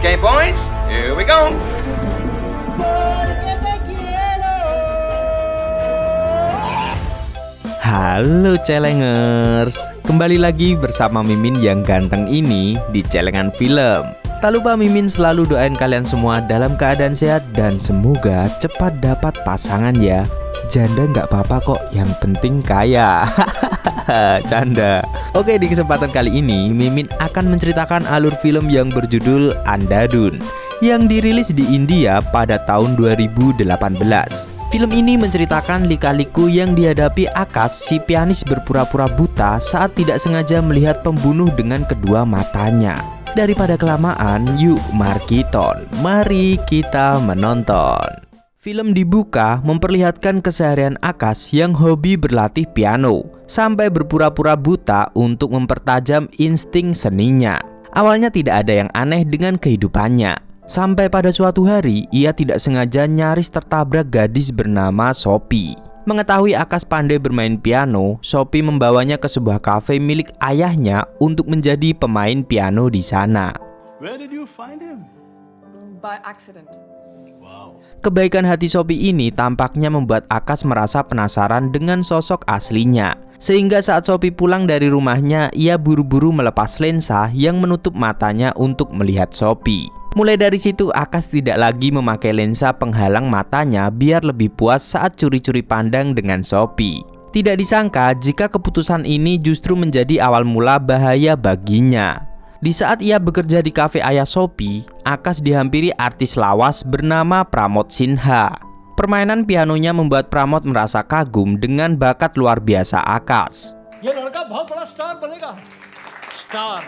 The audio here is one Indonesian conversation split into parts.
Okay, boys, here we go. Halo Celengers, kembali lagi bersama Mimin yang ganteng ini di Celengan Film. Tak lupa Mimin selalu doain kalian semua dalam keadaan sehat dan semoga cepat dapat pasangan ya. Janda nggak apa-apa kok, yang penting kaya. Canda. Oke, di kesempatan kali ini Mimin akan menceritakan alur film yang berjudul Andhadhun yang dirilis di India pada tahun 2018. Film ini menceritakan lika-liku yang dihadapi Akash, si pianis berpura-pura buta saat tidak sengaja melihat pembunuh dengan kedua matanya. Daripada kelamaan, yuk mari kita menonton. Film dibuka memperlihatkan keseharian Akash yang hobi berlatih piano sampai berpura-pura buta untuk mempertajam insting seninya. Awalnya tidak ada yang aneh dengan kehidupannya. Sampai pada suatu hari, ia tidak sengaja nyaris tertabrak gadis bernama Sophie. Mengetahui Akash pandai bermain piano, Sophie membawanya ke sebuah kafe milik ayahnya untuk menjadi pemain piano di sana. Where did you find him? By accident. Wow. Kebaikan hati Sophie ini tampaknya membuat Akash merasa penasaran dengan sosok aslinya. Sehingga saat Sophie pulang dari rumahnya, ia buru-buru melepas lensa yang menutup matanya untuk melihat Sophie. Mulai dari situ Akash tidak lagi memakai lensa penghalang matanya biar lebih puas saat curi-curi pandang dengan Sophie. Tidak disangka jika keputusan ini justru menjadi awal mula bahaya baginya. Di saat ia bekerja di kafe ayah Sophie, Akash dihampiri artis lawas bernama Pramod Sinha. Permainan pianonya membuat Pramod merasa kagum dengan bakat luar biasa Akash. ये लड़का बहुत बड़ा स्टार बनेगा star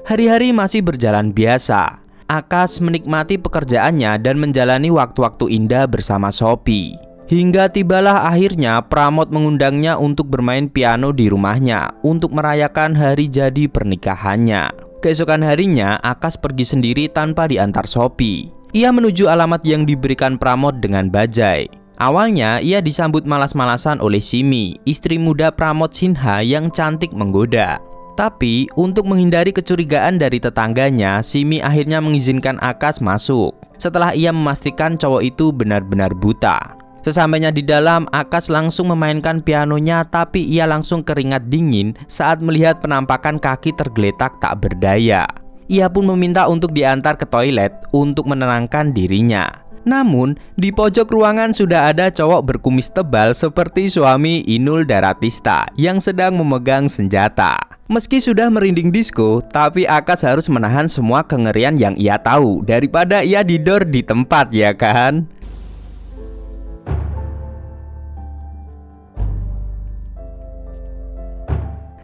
Hari-hari masih berjalan biasa. Akash menikmati pekerjaannya dan menjalani waktu-waktu indah bersama Sophie. Hingga tibalah akhirnya Pramod mengundangnya untuk bermain piano di rumahnya untuk merayakan hari jadi pernikahannya. Keesokan harinya, Akash pergi sendiri tanpa diantar Sophie. Ia menuju alamat yang diberikan Pramod dengan bajai. Awalnya, ia disambut malas-malasan oleh Simi, istri muda Pramod Sinha yang cantik menggoda. Tapi, untuk menghindari kecurigaan dari tetangganya, Simi akhirnya mengizinkan Akash masuk. Setelah ia memastikan cowok itu benar-benar buta. Sesampainya di dalam, Akash langsung memainkan pianonya, tapi ia langsung keringat dingin saat melihat penampakan kaki tergeletak tak berdaya. Ia pun meminta untuk diantar ke toilet untuk menenangkan dirinya. Namun, di pojok ruangan sudah ada cowok berkumis tebal seperti suami Inul Daratista yang sedang memegang senjata. Meski sudah merinding disco, tapi Akash harus menahan semua kengerian yang ia tahu daripada ia didor di tempat, ya kan?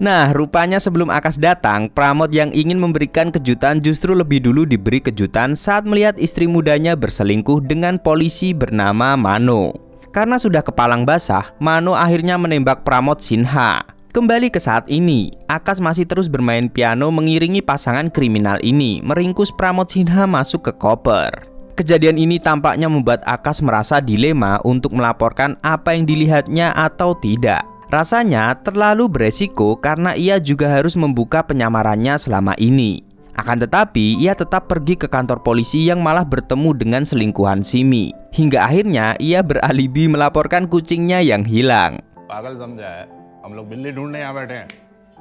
Nah, rupanya sebelum Akash datang, Pramod yang ingin memberikan kejutan justru lebih dulu diberi kejutan saat melihat istri mudanya berselingkuh dengan polisi bernama Mano. Karena sudah kepalang basah, Mano akhirnya menembak Pramod Sinha. Kembali ke saat ini, Akash masih terus bermain piano mengiringi pasangan kriminal ini meringkus Pramod Sinha masuk ke koper. Kejadian ini tampaknya membuat Akash merasa dilema untuk melaporkan apa yang dilihatnya atau tidak. Rasanya terlalu beresiko karena ia juga harus membuka penyamarannya selama ini. Akan tetapi, ia tetap pergi ke kantor polisi yang malah bertemu dengan selingkuhan Simi. Hingga akhirnya ia beralibi melaporkan kucingnya yang hilang. पागल समझा है हम लोग बिल्ली ढूंढने यहाँ बैठे हैं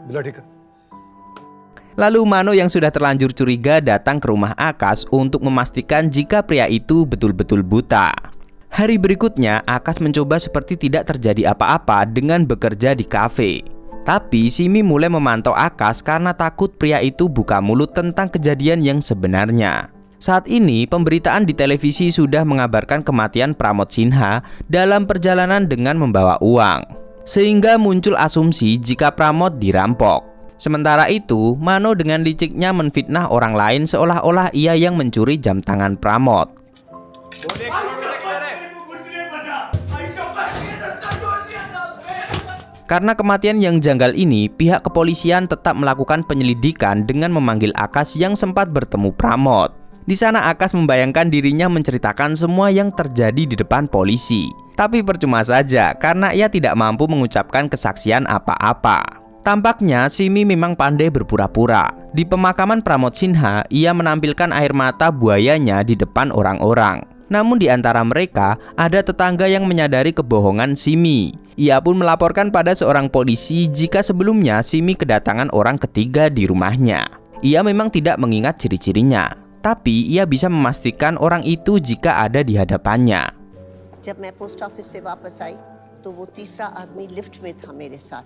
बिल्ला ठीक है Lalu Mano yang sudah terlanjur curiga datang ke rumah Akash untuk memastikan jika pria itu betul-betul buta. Hari berikutnya, Akash mencoba seperti tidak terjadi apa-apa dengan bekerja di kafe. Tapi Simi mulai memantau Akash karena takut pria itu buka mulut tentang kejadian yang sebenarnya. Saat ini, pemberitaan di televisi sudah mengabarkan kematian Pramod Sinha dalam perjalanan dengan membawa uang. Sehingga muncul asumsi jika Pramod dirampok. Sementara itu, Mano dengan liciknya menfitnah orang lain seolah-olah ia yang mencuri jam tangan Pramod. Karena kematian yang janggal ini, pihak kepolisian tetap melakukan penyelidikan dengan memanggil Akash yang sempat bertemu Pramod. Di sana Akash membayangkan dirinya menceritakan semua yang terjadi di depan polisi. Tapi percuma saja karena ia tidak mampu mengucapkan kesaksian apa-apa. Tampaknya Simi memang pandai berpura-pura. Di pemakaman Pramod Sinha, ia menampilkan air mata buayanya di depan orang-orang. Namun di antara mereka, ada tetangga yang menyadari kebohongan Simi. Ia pun melaporkan pada seorang polisi jika sebelumnya Simi kedatangan orang ketiga di rumahnya. Ia memang tidak mengingat ciri-cirinya, tapi ia bisa memastikan orang itu jika ada di hadapannya. जब मैं post office से वापस आई तो वो तीसरा आदमी लिफ्ट में था मेरे साथ।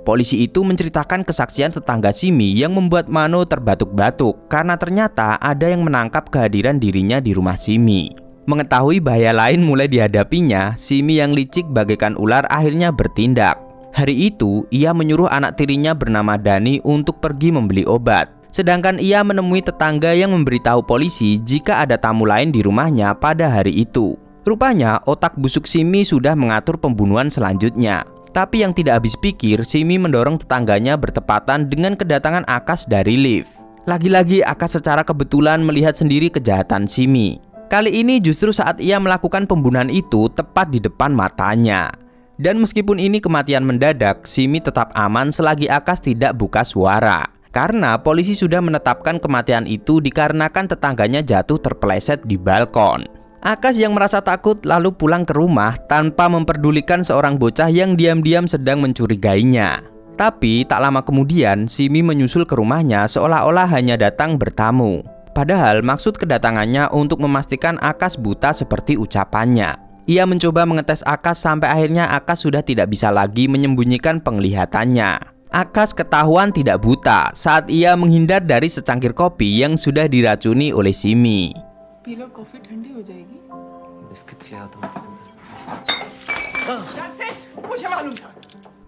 Polisi itu menceritakan kesaksian tetangga Simi yang membuat Mano terbatuk-batuk karena ternyata ada yang menangkap kehadiran dirinya di rumah Simi. Mengetahui bahaya lain mulai dihadapinya, Simi yang licik bagaikan ular akhirnya bertindak. Hari itu, ia menyuruh anak tirinya bernama Dani untuk pergi membeli obat. Sedangkan ia menemui tetangga yang memberitahu polisi jika ada tamu lain di rumahnya pada hari itu. Rupanya, otak busuk Simi sudah mengatur pembunuhan selanjutnya. Tapi yang tidak habis pikir, Simi mendorong tetangganya bertepatan dengan kedatangan Akas dari lift. Lagi-lagi Akas secara kebetulan melihat sendiri kejahatan Simi. Kali ini justru saat ia melakukan pembunuhan itu tepat di depan matanya. Dan meskipun ini kematian mendadak, Simi tetap aman selagi Akas tidak buka suara. Karena polisi sudah menetapkan kematian itu dikarenakan tetangganya jatuh terpeleset di balkon. Akas yang merasa takut lalu pulang ke rumah tanpa memperdulikan seorang bocah yang diam-diam sedang mencurigainya. Tapi tak lama kemudian Simi menyusul ke rumahnya seolah-olah hanya datang bertamu. Padahal maksud kedatangannya untuk memastikan Akas buta seperti ucapannya. Ia mencoba mengetes Akas sampai akhirnya Akas sudah tidak bisa lagi menyembunyikan penglihatannya. Akas ketahuan tidak buta saat ia menghindar dari secangkir kopi yang sudah diracuni oleh Simi.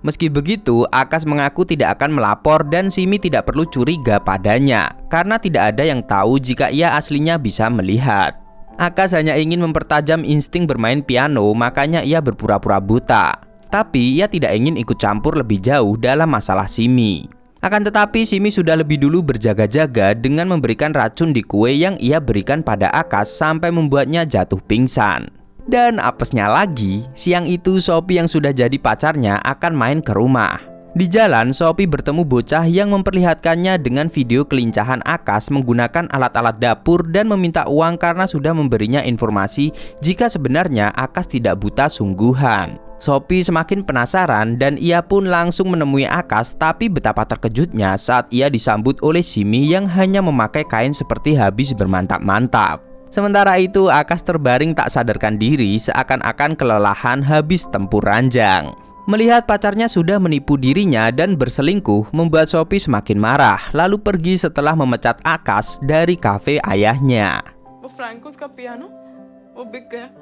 Meski begitu, Akas mengaku tidak akan melapor dan Simi tidak perlu curiga padanya karena tidak ada yang tahu jika ia aslinya bisa melihat. Akas hanya ingin mempertajam insting bermain piano, makanya ia berpura-pura buta. Tapi ia tidak ingin ikut campur lebih jauh dalam masalah Simi. Akan tetapi Simi sudah lebih dulu berjaga-jaga dengan memberikan racun di kue yang ia berikan pada Akas sampai membuatnya jatuh pingsan. Dan apesnya lagi, siang itu Sophie yang sudah jadi pacarnya akan main ke rumah. Di jalan, Sophie bertemu bocah yang memperlihatkannya dengan video kelincahan Akas menggunakan alat-alat dapur dan meminta uang karena sudah memberinya informasi jika sebenarnya Akas tidak buta sungguhan. Sophie semakin penasaran dan ia pun langsung menemui Akas, tapi betapa terkejutnya saat ia disambut oleh Simi yang hanya memakai kain seperti habis bermantap-mantap. Sementara itu Akas terbaring tak sadarkan diri seakan-akan kelelahan habis tempur ranjang. Melihat pacarnya sudah menipu dirinya dan berselingkuh membuat Sophie semakin marah, lalu pergi setelah memecat Akas dari kafe ayahnya. Franco's piano, big gaya.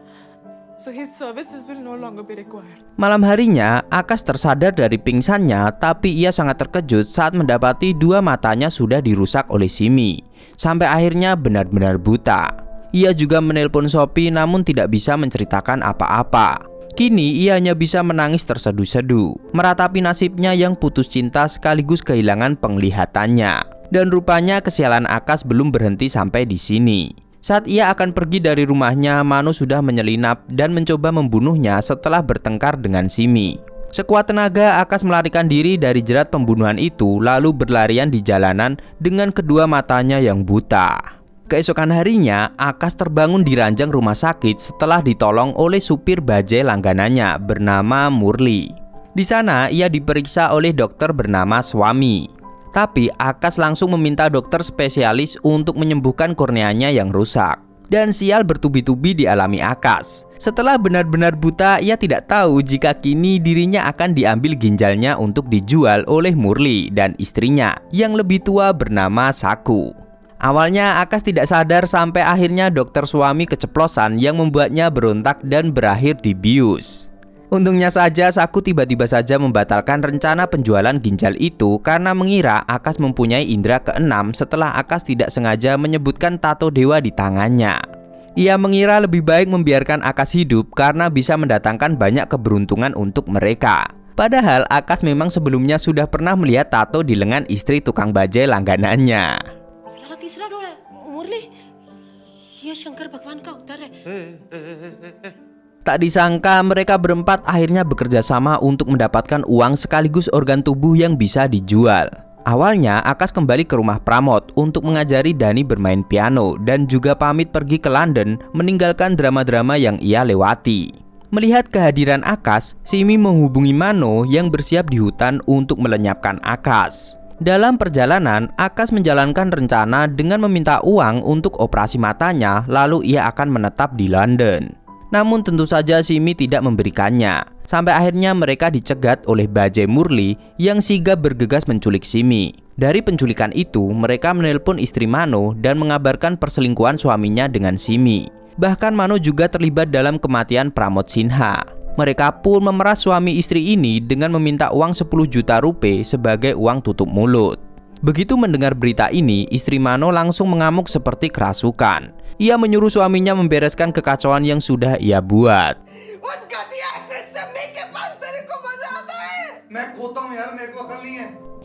So his services will no longer be required. Malam harinya, Akas tersadar dari pingsannya, tapi ia sangat terkejut saat mendapati dua matanya sudah dirusak oleh Simi. Sampai akhirnya benar-benar buta. Ia juga menelpon Sophie namun tidak bisa menceritakan apa-apa. Kini ia hanya bisa menangis terseduh-seduh, meratapi nasibnya yang putus cinta sekaligus kehilangan penglihatannya. Dan rupanya kesialan Akas belum berhenti sampai di sini. Saat ia akan pergi dari rumahnya, Mano sudah menyelinap dan mencoba membunuhnya setelah bertengkar dengan Simi. Sekuat tenaga, Akas melarikan diri dari jerat pembunuhan itu lalu berlarian di jalanan dengan kedua matanya yang buta. Keesokan harinya, Akas terbangun di ranjang rumah sakit setelah ditolong oleh supir bajai langganannya bernama Murli. Di sana, ia diperiksa oleh dokter bernama Swami. Tapi Akas langsung meminta dokter spesialis untuk menyembuhkan korneanya yang rusak. Dan sial bertubi-tubi dialami Akas. Setelah benar-benar buta, ia tidak tahu jika kini dirinya akan diambil ginjalnya untuk dijual oleh Murli dan istrinya yang lebih tua bernama Saku. Awalnya Akas tidak sadar sampai akhirnya dokter Swami keceplosan yang membuatnya berontak dan berakhir dibius. Untungnya saja Saku tiba-tiba saja membatalkan rencana penjualan ginjal itu karena mengira Akas mempunyai indera keenam setelah Akas tidak sengaja menyebutkan tato dewa di tangannya. Ia mengira lebih baik membiarkan Akas hidup karena bisa mendatangkan banyak keberuntungan untuk mereka. Padahal Akas memang sebelumnya sudah pernah melihat tato di lengan istri tukang bajai langganannya. तीसरा डोर है मुरली, ये शंकर भगवान का अवतार है। Tak disangka mereka berempat akhirnya bekerja sama untuk mendapatkan uang sekaligus organ tubuh yang bisa dijual. Awalnya Akas kembali ke rumah Pramod untuk mengajari Dhani bermain piano dan juga pamit pergi ke London meninggalkan drama-drama yang ia lewati. Melihat kehadiran Akas, Simi menghubungi Mano yang bersiap di hutan untuk melenyapkan Akas. Dalam perjalanan, Akas menjalankan rencana dengan meminta uang untuk operasi matanya, lalu ia akan menetap di London. Namun tentu saja Simi tidak memberikannya. Sampai akhirnya mereka dicegat oleh Bajai Murli yang sigap bergegas menculik Simi. Dari penculikan itu, mereka menelpon istri Mano dan mengabarkan perselingkuhan suaminya dengan Simi. Bahkan Mano juga terlibat dalam kematian Pramod Sinha. Mereka pun memeras suami istri ini dengan meminta uang 10 juta rupiah sebagai uang tutup mulut. Begitu mendengar berita ini, istri Mano langsung mengamuk seperti kerasukan. Ia menyuruh suaminya membereskan kekacauan yang sudah ia buat.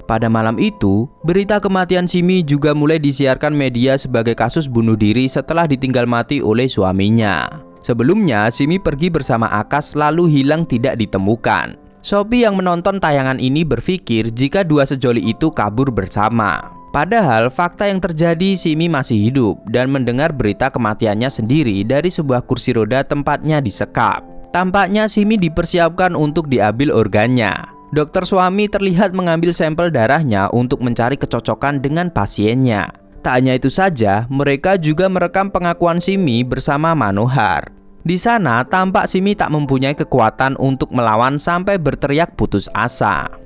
Pada malam itu, berita kematian Simi juga mulai disiarkan media sebagai kasus bunuh diri setelah ditinggal mati oleh suaminya. Sebelumnya, Simi pergi bersama Akas lalu hilang tidak ditemukan. Sophie yang menonton tayangan ini berpikir jika dua sejoli itu kabur bersama. Padahal fakta yang terjadi, Simi masih hidup dan mendengar berita kematiannya sendiri dari sebuah kursi roda tempatnya disekap. Tampaknya Simi dipersiapkan untuk diambil organnya. Dokter suami terlihat mengambil sampel darahnya untuk mencari kecocokan dengan pasiennya. Tak hanya itu saja, mereka juga merekam pengakuan Simi bersama Manohar. Di sana tampak Simi tak mempunyai kekuatan untuk melawan sampai berteriak putus asa.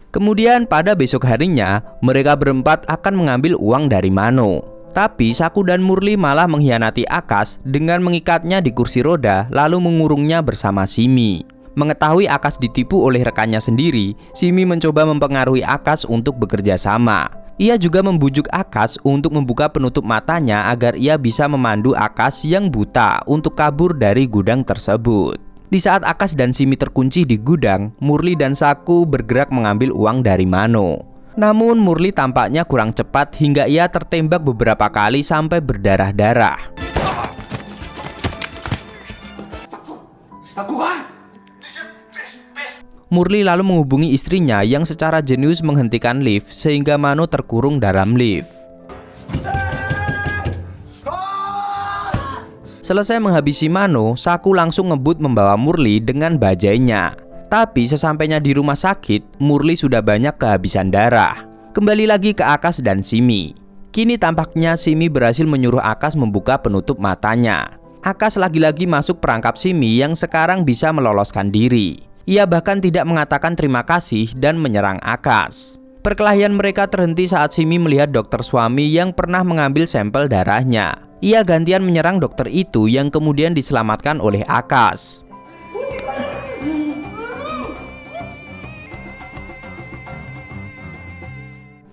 Kemudian pada besok harinya, mereka berempat akan mengambil uang dari Mano. Tapi Saku dan Murli malah mengkhianati Akas dengan mengikatnya di kursi roda lalu mengurungnya bersama Simi. Mengetahui Akas ditipu oleh rekannya sendiri, Simi mencoba mempengaruhi Akas untuk bekerja sama. Ia juga membujuk Akas untuk membuka penutup matanya agar ia bisa memandu Akas yang buta untuk kabur dari gudang tersebut. Di saat Akas dan Simi terkunci di gudang, Murli dan Saku bergerak mengambil uang dari Mano. Namun Murli tampaknya kurang cepat hingga ia tertembak beberapa kali sampai berdarah-darah. Murli lalu menghubungi istrinya yang secara jenius menghentikan lift sehingga Mano terkurung dalam lift. Selesai menghabisi Mano, Saku langsung ngebut membawa Murli dengan bajainya. Tapi sesampainya di rumah sakit, Murli sudah banyak kehabisan darah. Kembali lagi ke Akas dan Simi. Kini tampaknya Simi berhasil menyuruh Akas membuka penutup matanya. Akas lagi-lagi masuk perangkap Simi yang sekarang bisa meloloskan diri. Ia bahkan tidak mengatakan terima kasih dan menyerang Akas. Perkelahian mereka terhenti saat Simi melihat dokter suami yang pernah mengambil sampel darahnya. Ia gantian menyerang dokter itu yang kemudian diselamatkan oleh Akas.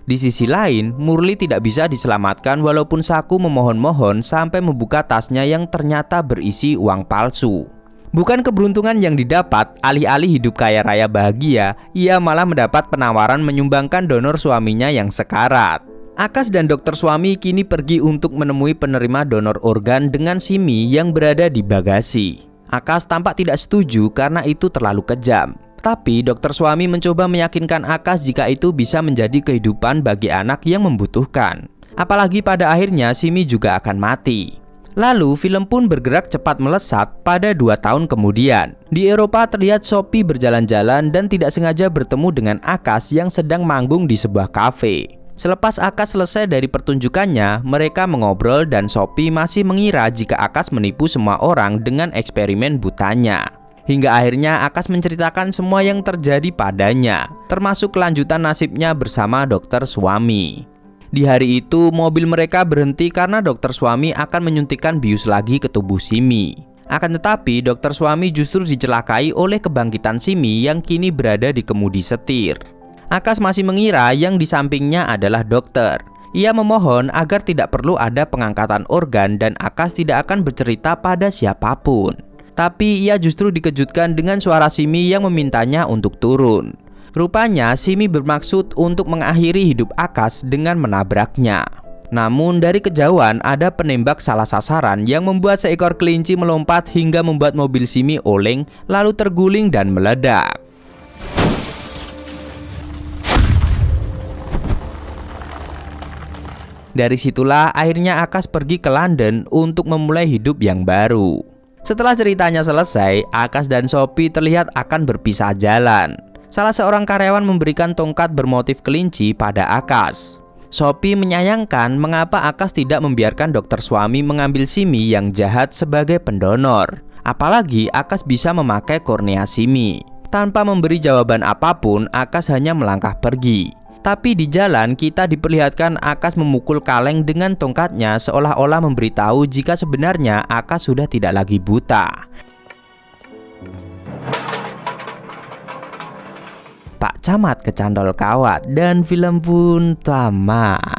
Di sisi lain, Murli tidak bisa diselamatkan walaupun Saku memohon-mohon sampai membuka tasnya yang ternyata berisi uang palsu. Bukan keberuntungan yang didapat, alih-alih hidup kaya raya bahagia, ia malah mendapat penawaran menyumbangkan donor suaminya yang sekarat. Akas dan dokter suami kini pergi untuk menemui penerima donor organ dengan Simi yang berada di bagasi. Akas tampak tidak setuju karena itu terlalu kejam. Tapi dokter suami mencoba meyakinkan Akas jika itu bisa menjadi kehidupan bagi anak yang membutuhkan. Apalagi pada akhirnya Simi juga akan mati. Lalu film pun bergerak cepat melesat pada 2 tahun kemudian. Di Eropa terlihat Sophie berjalan-jalan dan tidak sengaja bertemu dengan Akas yang sedang manggung di sebuah kafe. Selepas Akas selesai dari pertunjukannya, mereka mengobrol dan Sophie masih mengira jika Akas menipu semua orang dengan eksperimen butanya. Hingga akhirnya Akas menceritakan semua yang terjadi padanya, termasuk kelanjutan nasibnya bersama dokter suami. Di hari itu, mobil mereka berhenti karena dokter suami akan menyuntikkan bius lagi ke tubuh Simi. Akan tetapi, dokter suami justru dicelakai oleh kebangkitan Simi yang kini berada di kemudi setir. Akas masih mengira yang di sampingnya adalah dokter. Ia memohon agar tidak perlu ada pengangkatan organ dan Akas tidak akan bercerita pada siapapun. Tapi ia justru dikejutkan dengan suara Simi yang memintanya untuk turun. Rupanya Simi bermaksud untuk mengakhiri hidup Akas dengan menabraknya. Namun dari kejauhan ada penembak salah sasaran yang membuat seekor kelinci melompat hingga membuat mobil Simi oleng lalu terguling dan meledak. Dari situlah akhirnya Akas pergi ke London untuk memulai hidup yang baru. Setelah ceritanya selesai, Akas dan Sophie terlihat akan berpisah jalan. Salah seorang karyawan memberikan tongkat bermotif kelinci pada Akas. Sophie menyayangkan mengapa Akas tidak membiarkan dokter suami mengambil Simi yang jahat sebagai pendonor. Apalagi Akas bisa memakai kornea Simi. Tanpa memberi jawaban apapun, Akas hanya melangkah pergi. Tapi di jalan kita diperlihatkan Akas memukul kaleng dengan tongkatnya seolah-olah memberitahu jika sebenarnya Akas sudah tidak lagi buta. Pak Camat kecantol kawat dan film pun tamat.